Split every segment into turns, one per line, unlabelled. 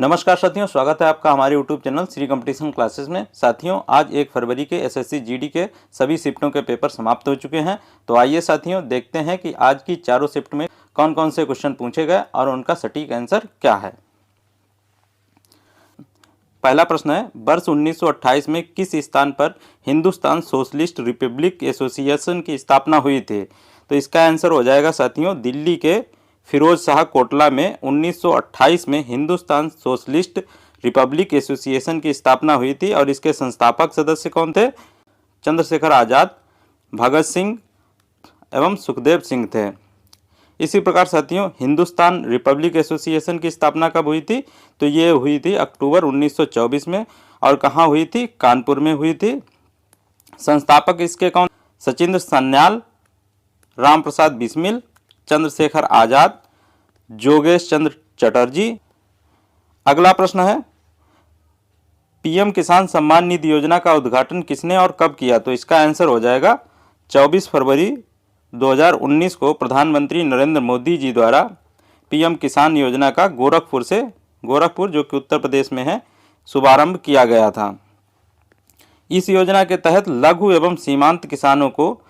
नमस्कार साथियों, स्वागत है आपका हमारे YouTube channel Shri competition classes में। साथियों, आज 1 फरवरी के एसएससी जीडी के सभी शिफ्टों के पेपर समाप्त हो चुके हैं। तो आइए साथियों देखते हैं कि आज की चारों शिफ्ट में कौन कौन से क्वेश्चन पूछे गए और उनका सटीक आंसर क्या है। पहला प्रश्न है, वर्ष 1928 में किस स्थान पर हिंदुस्तान सोशलिस्ट रिपब्लिक एसोसिएशन की स्थापना हुई थी? तो इसका आंसर हो जाएगा साथियों, दिल्ली के फिरोज शाह कोटला में 1928 में हिंदुस्तान सोशलिस्ट रिपब्लिक एसोसिएशन की स्थापना हुई थी और इसके संस्थापक सदस्य कौन थे? चंद्रशेखर आज़ाद, भगत सिंह एवं सुखदेव सिंह थे। इसी प्रकार साथियों, हिंदुस्तान रिपब्लिक एसोसिएशन की स्थापना कब हुई थी? तो ये हुई थी अक्टूबर 1924 में। और कहाँ हुई थी? कानपुर में हुई थी। संस्थापक इसके कौन? सचिंद्र सान्याल, राम प्रसाद बिस्मिल, चंद्रशेखर आज़ाद, जोगेश चंद्र चटर्जी। अगला प्रश्न है, पीएम किसान सम्मान निधि योजना का उद्घाटन किसने और कब किया? तो इसका आंसर हो जाएगा 24 फरवरी 2019 को प्रधानमंत्री नरेंद्र मोदी जी द्वारा पीएम किसान योजना का गोरखपुर जो कि उत्तर प्रदेश में है, शुभारंभ किया गया था। इस योजना के तहत लघु एवं सीमांत किसानों को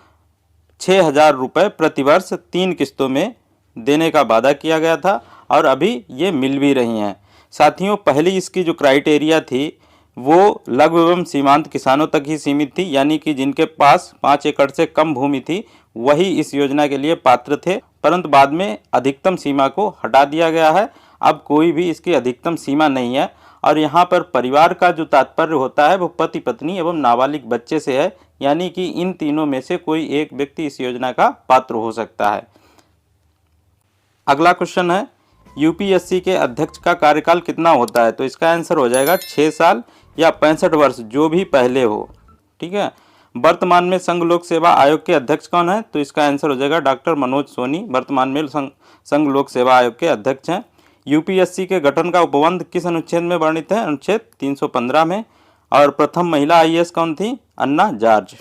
6,000 रुपये प्रतिवर्ष 3 किस्तों में देने का वादा किया गया था और अभी ये मिल भी रही हैं। साथियों, पहली इसकी जो क्राइटेरिया थी वो लघु एवं सीमांत किसानों तक ही सीमित थी, यानी कि जिनके पास 5 एकड़ से कम भूमि थी वही इस योजना के लिए पात्र थे। परंतु बाद में अधिकतम सीमा को हटा दिया गया है। अब कोई भी इसकी अधिकतम सीमा नहीं है। और यहाँ पर परिवार का जो तात्पर्य होता है वो पति पत्नी एवं नाबालिग बच्चे से है, यानी कि इन तीनों में से कोई एक व्यक्ति इस योजना का पात्र हो सकता है। अगला क्वेश्चन है, यूपीएससी के अध्यक्ष का कार्यकाल कितना होता है? तो इसका आंसर हो जाएगा 6 साल या 65 वर्ष, जो भी पहले हो। ठीक है। वर्तमान में संघ लोक सेवा आयोग के अध्यक्ष कौन है? तो इसका आंसर हो जाएगा डॉक्टर मनोज सोनी, वर्तमान में संघ लोक सेवा आयोग के अध्यक्ष हैं। यूपीएससी के गठन का उपबंध किस अनुच्छेद में वर्णित है? अनुच्छेद 315 में। और प्रथम महिला आईएएस कौन थी? अन्ना जॉर्ज।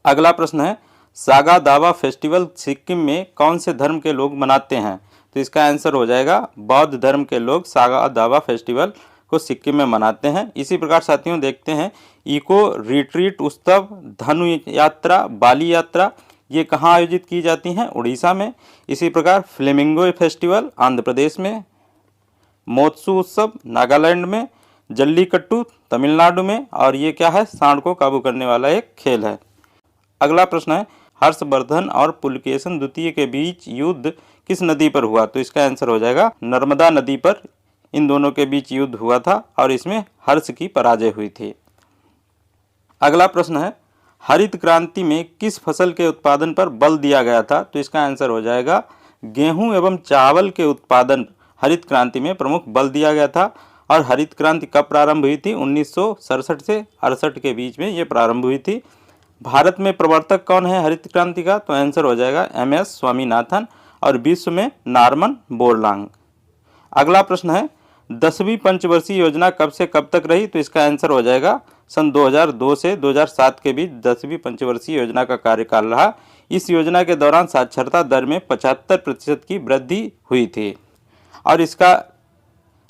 अगला प्रश्न है, सागा दावा फेस्टिवल सिक्किम में कौन से धर्म के लोग मनाते हैं? तो इसका आंसर हो जाएगा बौद्ध धर्म के लोग सागा दावा फेस्टिवल को सिक्किम में मनाते हैं। इसी प्रकार साथियों देखते हैं, इको रिट्रीट उत्सव, धनु यात्रा, बाली यात्रा ये कहाँ आयोजित की जाती हैं? उड़ीसा में। इसी प्रकार फ्लेमिंगो फेस्टिवल आंध्र प्रदेश में, मोत्सु उत्सव नागालैंड में, जल्लीकट्टू तमिलनाडु में। और ये क्या है? सांड को काबू करने वाला एक खेल है। अगला प्रश्न है, हर्षवर्धन और पुलकेशन द्वितीय के बीच युद्ध किस नदी पर हुआ? तो इसका आंसर हो जाएगा नर्मदा नदी पर इन दोनों के बीच युद्ध हुआ था और इसमें हर्ष की पराजय हुई थी। अगला प्रश्न है, हरित क्रांति में किस फसल के उत्पादन पर बल दिया गया था? तो इसका आंसर हो जाएगा गेहूं एवं चावल के उत्पादन हरित क्रांति में प्रमुख बल दिया गया था। और हरित क्रांति कब प्रारंभ हुई थी? 1967 से 68 के बीच में ये प्रारंभ हुई थी। भारत में प्रवर्तक कौन है हरित क्रांति का? तो आंसर हो जाएगा MS स्वामीनाथन और विश्व में नॉर्मन बोरलांग। अगला प्रश्न है, 10वीं पंचवर्षीय योजना कब से कब तक रही? तो इसका आंसर हो जाएगा सन 2002 से 2007 के बीच 10वीं पंचवर्षीय योजना का कार्यकाल रहा। इस योजना के दौरान साक्षरता दर में 75% की वृद्धि हुई थी और इसका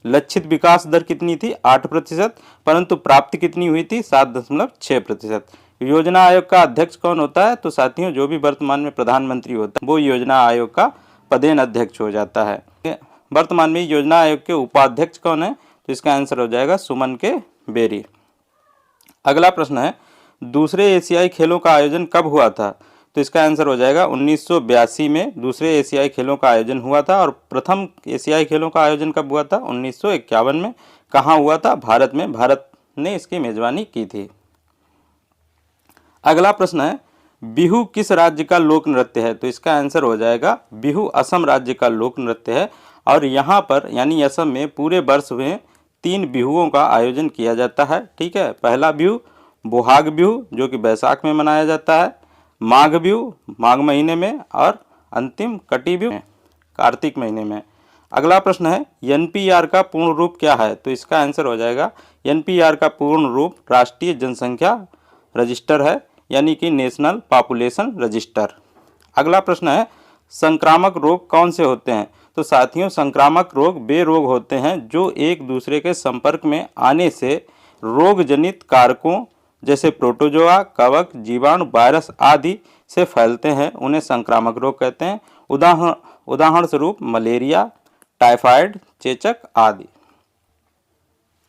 लक्षित विकास दर कितनी थी? 8%, परंतु प्राप्ति कितनी हुई थी? 7.6%। योजना आयोग का अध्यक्ष कौन होता है? तो साथियों, जो भी वर्तमान में प्रधानमंत्री होता है वो योजना आयोग का पदेन अध्यक्ष हो जाता है। वर्तमान में योजना आयोग के उपाध्यक्ष कौन है? तो इसका आंसर हो जाएगा सुमन के बेरी। अगला प्रश्न है, दूसरे एशियाई खेलों का आयोजन कब हुआ था? तो इसका आंसर हो जाएगा 1982 में दूसरे एशियाई खेलों का आयोजन हुआ था। और प्रथम एशियाई खेलों का आयोजन कब हुआ था? 1951 में। कहाँ हुआ था? भारत में। भारत ने इसकी मेजबानी की थी। अगला प्रश्न है, बिहू किस राज्य का लोक नृत्य है? तो इसका आंसर हो जाएगा बिहू असम राज्य का लोक नृत्य है। और यहाँ पर यानी असम में पूरे वर्ष में 3 बिहुओं का आयोजन किया जाता है। ठीक है। पहला बिहू बोहाग बिहू जो कि बैसाख में मनाया जाता है, माघ बिहू माघ महीने में और अंतिम कटी बिहू कार्तिक महीने में। अगला प्रश्न है, NPR का पूर्ण रूप क्या है? तो इसका आंसर हो जाएगा NPR का पूर्ण रूप राष्ट्रीय जनसंख्या रजिस्टर है, यानी कि नेशनल पॉपुलेशन रजिस्टर। अगला प्रश्न है, संक्रामक रोग कौन से होते हैं? तो साथियों संक्रामक रोग वे रोग होते हैं जो एक दूसरे के संपर्क में आने से रोग जनित कारकों जैसे प्रोटोजोआ, कवक, जीवाणु, वायरस आदि से फैलते हैं, उन्हें संक्रामक रोग कहते हैं। उदाहरण स्वरूप मलेरिया, टाइफाइड, चेचक आदि।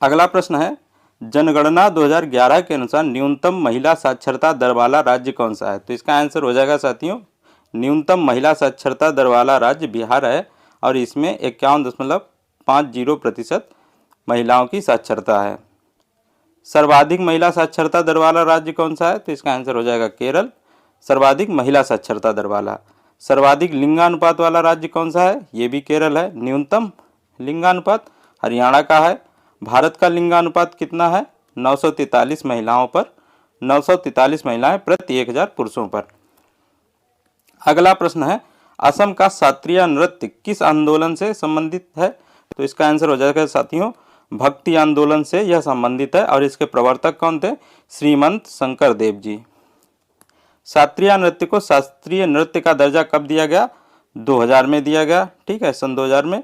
अगला प्रश्न है, जनगणना 2011 के अनुसार न्यूनतम महिला साक्षरता दर वाला राज्य कौन सा है? तो इसका आंसर हो जाएगा साथियों, न्यूनतम महिला साक्षरता दर वाला राज्य बिहार है और इसमें 51.50% महिलाओं की साक्षरता है। सर्वाधिक महिला साक्षरता दर वाला राज्य कौन सा है? तो इसका आंसर हो जाएगा केरल, सर्वाधिक महिला साक्षरता दर वाला। सर्वाधिक लिंगानुपात वाला राज्य कौन सा है? ये भी केरल है। न्यूनतम लिंगानुपात हरियाणा का है। भारत का लिंगानुपात कितना है? 943 महिलाओं पर 943 महिलाएं प्रति 1000 पुरुषों पर। अगला प्रश्न है, असम का शास्त्रीय नृत्य किस आंदोलन से संबंधित है? तो इसका आंसर हो जाएगा साथियों, भक्ति आंदोलन से यह संबंधित है और इसके प्रवर्तक कौन थे? श्रीमंत शंकर देव जी। शास्त्रीय नृत्य को शास्त्रीय नृत्य का दर्जा कब दिया गया? 2000 में दिया गया, ठीक है, सन 2000 में।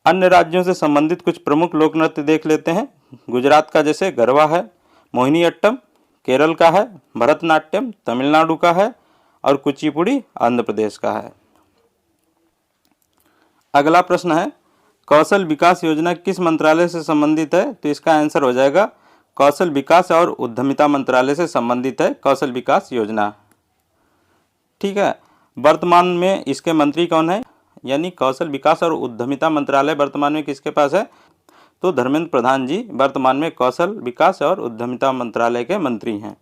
अन्य राज्यों से संबंधित कुछ प्रमुख लोक नृत्य देख लेते हैं। गुजरात का जैसे गरबा है, मोहिनीअट्टम केरल का है, भरतनाट्यम तमिलनाडु का है और कुचिपुड़ी आंध्र प्रदेश का है। अगला प्रश्न है, कौशल विकास योजना किस मंत्रालय से संबंधित है? तो इसका आंसर हो जाएगा कौशल विकास और उद्यमिता मंत्रालय से संबंधित है कौशल विकास योजना, ठीक है। वर्तमान में इसके मंत्री कौन है? यानी कौशल विकास और उद्यमिता मंत्रालय वर्तमान में किसके पास है? तो धर्मेंद्र प्रधान जी वर्तमान में कौशल विकास और उद्यमिता मंत्रालय के मंत्री हैं।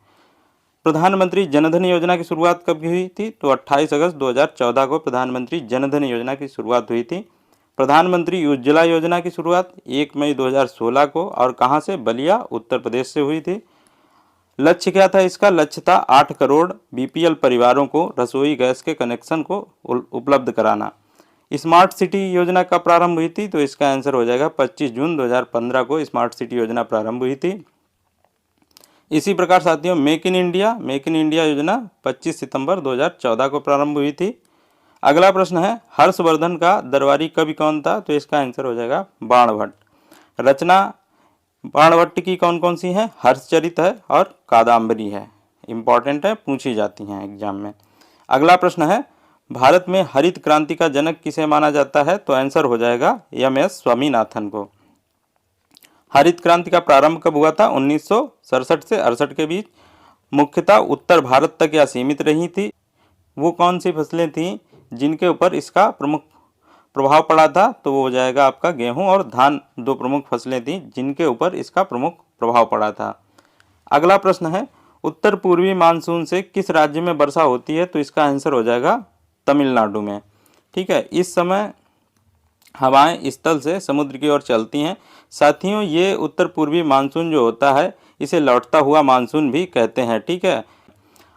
प्रधानमंत्री जनधन योजना की शुरुआत कब हुई थी? तो 28 अगस्त 2014 को प्रधानमंत्री जनधन योजना की शुरुआत हुई थी। प्रधानमंत्री उज्ज्वला योजना की शुरुआत 1 मई 2016 को और कहाँ से? बलिया उत्तर प्रदेश से हुई थी। लक्ष्य क्या था इसका? लक्ष्य था 8 करोड़ बीपीएल परिवारों को रसोई गैस के कनेक्शन को उपलब्ध कराना। स्मार्ट सिटी योजना कब प्रारंभ हुई थी? तो इसका आंसर हो जाएगा 25 जून 2015 को स्मार्ट सिटी योजना प्रारंभ हुई थी। इसी प्रकार साथियों मेक इन इंडिया योजना 25 सितंबर 2014 को प्रारंभ हुई थी। अगला प्रश्न है, हर्षवर्धन का दरबारी कवि कौन था? तो इसका आंसर हो जाएगा बाणभट्ट। रचना बाणभट्ट की कौन कौन सी है? हर्षचरित है और कादम्बरी है, इंपॉर्टेंट है, पूछी जाती हैं एग्जाम में। अगला प्रश्न है, भारत में हरित क्रांति का जनक किसे माना जाता है? तो आंसर हो जाएगा एम.एस. स्वामीनाथन को। हरित क्रांति का प्रारंभ कब हुआ था? 1967 से 68 के बीच। मुख्यतः उत्तर भारत तक यह सीमित रही थी। वो कौन सी फसलें थीं जिनके ऊपर इसका प्रमुख प्रभाव पड़ा था? तो वो हो जाएगा आपका गेहूं और धान, दो प्रमुख फसलें थीं जिनके ऊपर इसका प्रमुख प्रभाव पड़ा था। अगला प्रश्न है, उत्तर पूर्वी मानसून से किस राज्य में वर्षा होती है? तो इसका आंसर हो जाएगा तमिलनाडु में, ठीक है। इस समय हवाएं स्थल से समुद्र की ओर चलती हैं। साथियों ये उत्तर पूर्वी मानसून जो होता है इसे लौटता हुआ मानसून भी कहते हैं, ठीक है।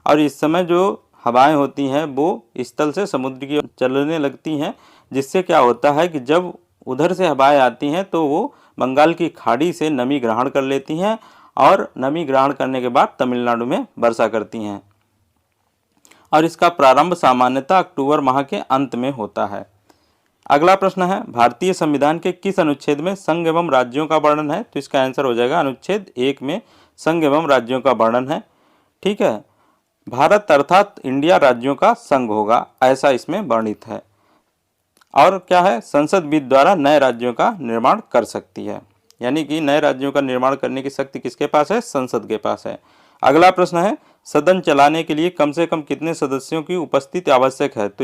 और इस समय जो हवाएं होती हैं वो स्थल से समुद्र की ओर चलने लगती हैं, जिससे क्या होता है कि जब उधर से हवाएं आती हैं तो वो बंगाल की खाड़ी से नमी ग्रहण कर लेती हैं और नमी ग्रहण करने के बाद तमिलनाडु में वर्षा करती हैं और इसका प्रारंभ सामान्यतः अक्टूबर माह के अंत में होता है। अगला प्रश्न है, भारतीय संविधान के किस अनुच्छेद में संघ एवं राज्यों का वर्णन है? तो इसका आंसर हो जाएगा अनुच्छेद 1 में संघ एवं राज्यों का वर्णन है, ठीक है। भारत अर्थात इंडिया राज्यों का संघ होगा, ऐसा इसमें वर्णित है। और क्या है? संसद विधि द्वारा नए राज्यों का निर्माण कर सकती है, यानी कि नए राज्यों का निर्माण करने की शक्ति किसके पास है? संसद के पास है। अगला प्रश्न है, सदन चलाने के लिए कम से कम कितने सदस्यों की उपस्थिति आवश्यक है? तो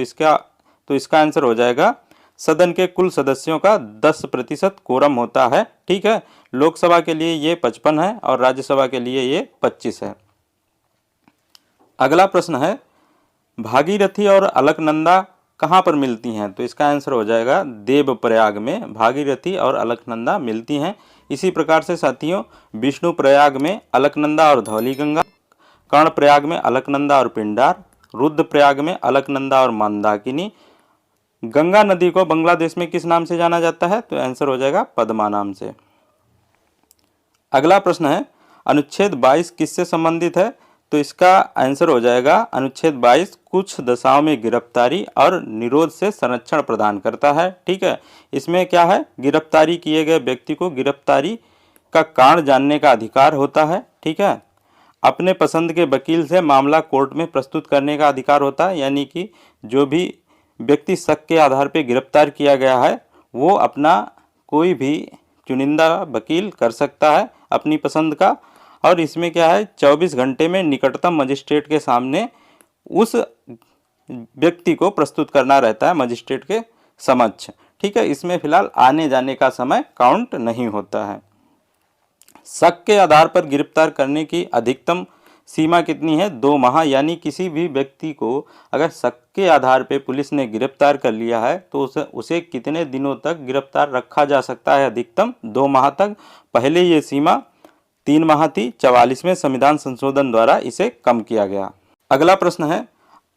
इसका आंसर हो जाएगा सदन के कुल सदस्यों का 10% कोरम होता है, ठीक है। लोकसभा के लिए ये 55 है और राज्यसभा के लिए ये 25 है। अगला प्रश्न है, भागीरथी और अलकनंदा कहाँ पर मिलती हैं? तो इसका आंसर हो जाएगा देवप्रयाग में भागीरथी और अलकनंदा मिलती हैं। इसी प्रकार से साथियों विष्णु प्रयाग में अलकनंदा और धौलीगंगा, कर्णप्रयाग में अलकनंदा और पिंडार, रुद्रप्रयाग में अलकनंदा और मंदाकिनी। गंगा नदी को बांग्लादेश में किस नाम से जाना जाता है? तो आंसर हो जाएगा पद्मा नाम से। अगला प्रश्न है, अनुच्छेद 22 किससे संबंधित है? तो इसका आंसर हो जाएगा अनुच्छेद 22 कुछ दशाओं में गिरफ्तारी और निरोध से संरक्षण प्रदान करता है। ठीक है, इसमें क्या है, गिरफ्तारी किए गए व्यक्ति को गिरफ्तारी का कारण जानने का अधिकार होता है। ठीक है, अपने पसंद के वकील से मामला कोर्ट में प्रस्तुत करने का अधिकार होता है, यानी कि जो भी व्यक्ति शक के आधार पर गिरफ्तार किया गया है वो अपना कोई भी चुनिंदा वकील कर सकता है अपनी पसंद का। और इसमें क्या है, 24 घंटे में निकटतम मजिस्ट्रेट के सामने उस व्यक्ति को प्रस्तुत करना रहता है मजिस्ट्रेट के समक्ष। ठीक है, इसमें फिलहाल आने जाने का समय काउंट नहीं होता है। शक के आधार पर गिरफ्तार करने की अधिकतम सीमा कितनी है, 2 माह। यानी किसी भी व्यक्ति को अगर शक के आधार पर पुलिस ने गिरफ्तार कर लिया है तो उसे कितने दिनों तक गिरफ्तार रखा जा सकता है, अधिकतम 2 माह तक। पहले ये सीमा 3 माह थी, 44वें संविधान संशोधन द्वारा इसे कम किया गया। अगला प्रश्न है,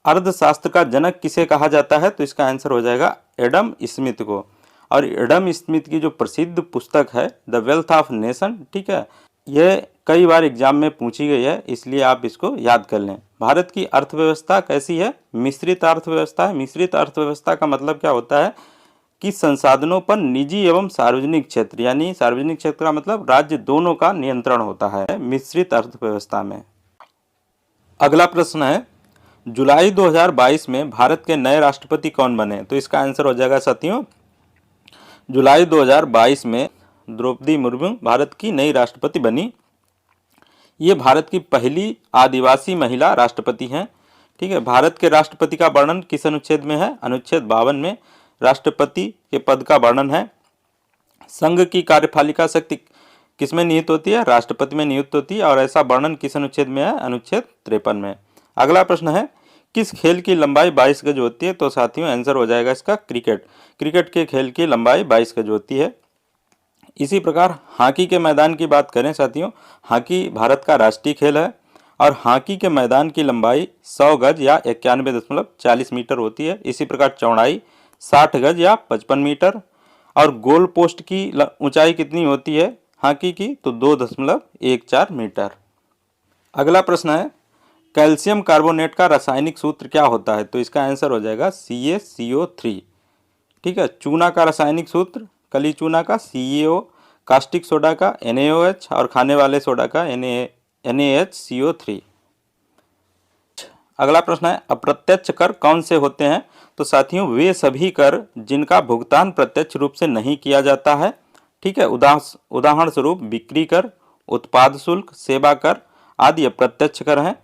अर्थशास्त्र का जनक किसे कहा जाता है, तो इसका आंसर हो जाएगा एडम स्मिथ को। और एडम स्मिथ की जो प्रसिद्ध पुस्तक है द वेल्थ ऑफ नेशन, ठीक है, यह कई बार एग्जाम में पूछी गई है, इसलिए आप इसको याद कर लें। भारत की अर्थव्यवस्था कैसी है, मिश्रित अर्थव्यवस्था है। मिश्रित अर्थव्यवस्था का मतलब क्या होता है कि संसाधनों पर निजी एवं सार्वजनिक क्षेत्र, यानी सार्वजनिक क्षेत्र का मतलब राज्य, दोनों का नियंत्रण होता है मिश्रित अर्थव्यवस्था में। अगला प्रश्न है, जुलाई 2022 में भारत के नए राष्ट्रपति कौन बने, तो इसका आंसर हो जाएगा साथियों, जुलाई 2022 में द्रौपदी मुर्मू भारत की नई राष्ट्रपति बनी। ये भारत की पहली आदिवासी महिला राष्ट्रपति हैं। ठीक है, भारत के राष्ट्रपति का वर्णन किस अनुच्छेद में है, अनुच्छेद 52 में राष्ट्रपति के पद का वर्णन है। संघ की कार्यपालिका शक्ति किसमें निहित होती है, राष्ट्रपति में नियुक्त होती है। और ऐसा वर्णन किस अनुच्छेद में है, अनुच्छेद 53 में। अगला प्रश्न है, किस खेल की लंबाई 22 गज होती है, तो साथियों आंसर हो जाएगा इसका क्रिकेट। क्रिकेट के खेल की लंबाई 22 गज होती है। इसी प्रकार हॉकी के मैदान की बात करें साथियों, हॉकी भारत का राष्ट्रीय खेल है और हॉकी के मैदान की लंबाई 100 गज या 91.40 मीटर होती है। इसी प्रकार चौड़ाई 60 गज या 55 मीटर। और गोल पोस्ट की ऊंचाई कितनी होती है हॉकी की, तो 2.14 मीटर। अगला प्रश्न है, कैल्शियम कार्बोनेट का रासायनिक सूत्र क्या होता है, तो इसका आंसर हो जाएगा CaCO3। ठीक है, चूना का रासायनिक सूत्र, कली चूना का CaO, कास्टिक सोडा का NaOH और खाने वाले सोडा का NaHCO3। अगला प्रश्न है, अप्रत्यक्ष कर कौन से होते हैं, तो साथियों वे सभी कर जिनका भुगतान प्रत्यक्ष रूप से नहीं किया जाता है। ठीक है, उदाहरण स्वरूप बिक्री कर, उत्पाद शुल्क, सेवा कर आदि अप्रत्यक्ष कर हैं।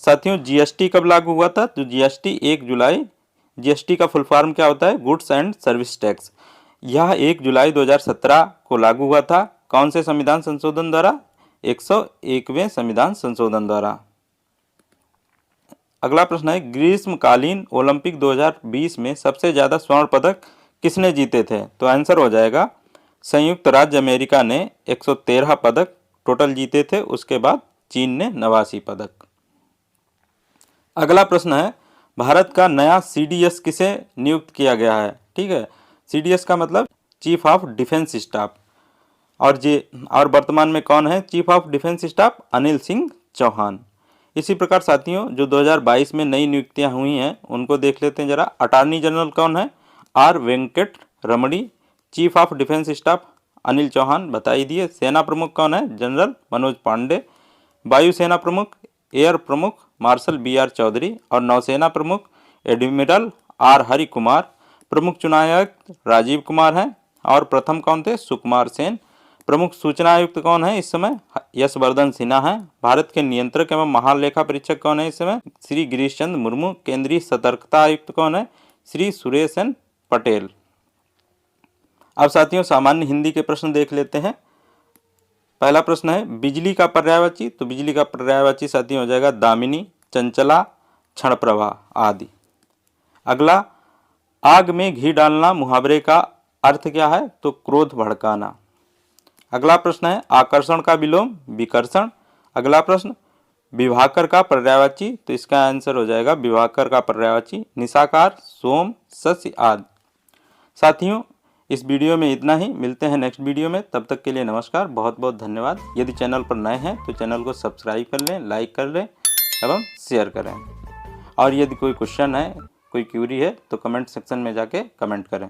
साथियों GST कब लागू हुआ था, तो GST 1 जुलाई, GST का फुल फॉर्म क्या होता है, गुड्स एंड सर्विस टैक्स। यह 1 जुलाई 2017 को लागू हुआ था। कौन से संविधान संशोधन द्वारा, 101वें संविधान संशोधन द्वारा। अगला प्रश्न है, ग्रीष्मकालीन ओलंपिक 2020 में सबसे ज़्यादा स्वर्ण पदक किसने जीते थे, तो आंसर हो जाएगा संयुक्त राज्य अमेरिका ने 113 पदक टोटल जीते थे। उसके बाद चीन ने 89 पदक। अगला प्रश्न है, भारत का नया CDS किसे नियुक्त किया गया है। ठीक है, CDS का मतलब चीफ ऑफ डिफेंस स्टाफ। और वर्तमान में कौन है chief of defence staff, Anil Singh Chauhan. इसी प्रकार साथियों जो 2022 में नई नियुक्तियां हुई हैं उनको देख लेते हैं जरा। अटॉर्नी जनरल कौन है, R Venkat Ramani. Chief of defence staff Anil Chauhan बता ही दिए। सेना प्रमुख कौन है, जनरल मनोज पांडे। वायुसेना प्रमुख एयर प्रमुख मार्शल BR चौधरी। और नौसेना प्रमुख एडमिरल R हरि कुमार। प्रमुख चुनाव आयुक्त राजीव कुमार हैं। और प्रथम कौन थे, सुकुमार सेन। प्रमुख सूचना आयुक्त कौन है इस समय, यशवर्धन सिन्हा हैं। भारत के नियंत्रक एवं महालेखा परीक्षक कौन है इस समय, श्री गिरीश चंद्र मुर्मू। केंद्रीय सतर्कता आयुक्त कौन है, श्री सुरेश एन पटेल। अब साथियों सामान्य हिंदी के प्रश्न देख लेते हैं। पहला प्रश्न है, बिजली का पर्यायवाची, तो बिजली का पर्यायवाची साथियों हो जाएगा दामिनी, चंचला, क्षण प्रवाह आदि। अगला, आग में घी डालना मुहावरे का अर्थ क्या है, तो क्रोध भड़काना। अगला प्रश्न है, आकर्षण का विलोम विकर्षण। अगला प्रश्न, विभाकर का पर्यायवाची, तो इसका आंसर हो जाएगा विभाकर का पर्यायवाची निशाकार, सोम, सस्य आदि। साथियों इस वीडियो में इतना ही, मिलते हैं नेक्स्ट वीडियो में। तब तक के लिए नमस्कार, बहुत बहुत धन्यवाद। यदि चैनल पर नए हैं तो चैनल को सब्सक्राइब कर लें, लाइक कर लें एवं शेयर करें। और यदि कोई क्वेश्चन है, कोई क्यूरी है तो कमेंट सेक्शन में जाके कमेंट करें।